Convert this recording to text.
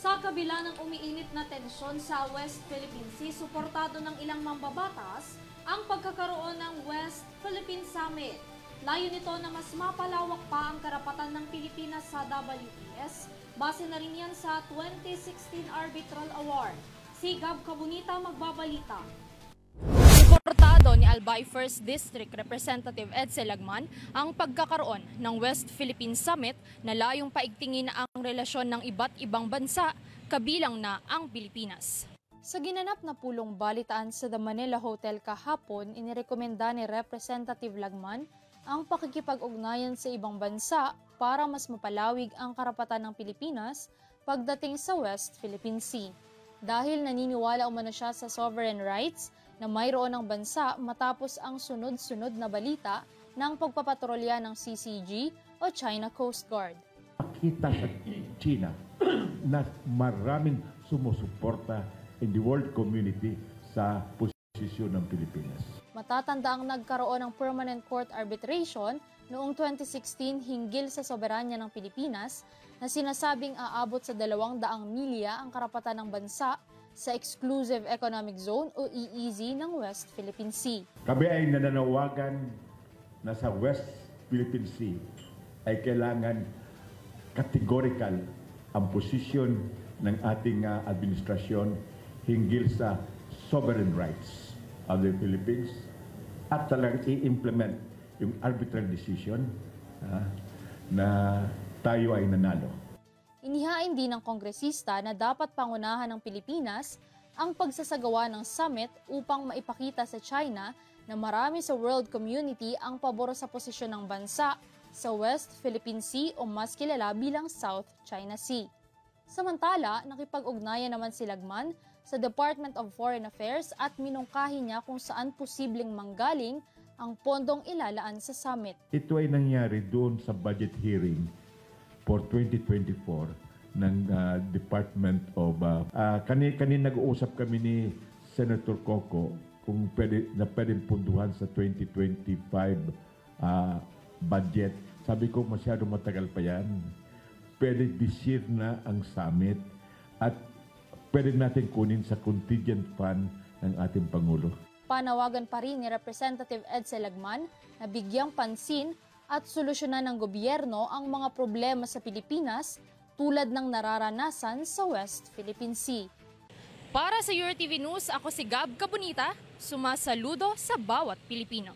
Sa kabila ng umiinit na tensyon sa West Philippine Sea, suportado ng ilang mambabatas ang pagkakaroon ng West Philippine Summit. Layo nito na mas mapalawak pa ang karapatan ng Pilipinas sa WPS, base na rin yan sa 2016 Arbitral Award. Si Gab Cabunita magbabalita. Suportado ni Albay 1st District Representative Edsel Lagman ang pagkakaroon ng West Philippine Summit na layong paigtingin ang relasyon ng iba't ibang bansa, kabilang na ang Pilipinas. Sa ginanap na pulong balitaan sa The Manila Hotel kahapon, inirekomenda ni Representative Lagman ang pakikipag-ugnayan sa ibang bansa para mas mapalawig ang karapatan ng Pilipinas pagdating sa West Philippine Sea. Dahil naniniwala umano siya sa sovereign rights na mayroon ng bansa matapos ang sunod-sunod na balita ng pagpapatrolya ng CCG o China Coast Guard. Makita sa China na maraming sumusuporta in the world community sa posisyon ng Pilipinas. Matatanda ang nagkaroon ng permanent court arbitration noong 2016 hinggil sa soberanya ng Pilipinas na sinasabing aabot sa 200 milya ang karapatan ng bansa sa Exclusive Economic Zone o EEZ ng West Philippine Sea. Kami ay nananawagan na sa West Philippine Sea ay kailangan categorical ang posisyon ng ating administrasyon hinggil sa sovereign rights of the Philippines at talagang i-implement yung arbitral decision na tayo ay nanalo. Inihain din ng kongresista na dapat pangunahan ng Pilipinas ang pagsasagawa ng summit upang maipakita sa China na marami sa world community ang pabor sa posisyon ng bansa sa West Philippine Sea o mas kilala bilang South China Sea. Samantala, nakipag-ugnayan naman si Lagman sa Department of Foreign Affairs at minungkahi niya kung saan posibleng manggaling ang pondong ilalaan sa summit. Ito ay nangyari doon sa budget hearing for 2024 ng Department of... kanina nag-uusap kami ni Senator Coco kung pwedeng punduhan sa 2025 budget. Sabi ko masyado matagal pa yan. Pwede this year na ang summit at pwede natin kunin sa contingent fund ng ating Pangulo. Panawagan pa rin ni Representative Edsel Lagman na bigyang pansin at solusyonan ng gobyerno ang mga problema sa Pilipinas tulad ng nararanasan sa West Philippine Sea. Para sa URTV News, ako si Gab Cabunita, sumasaludo sa bawat Pilipino.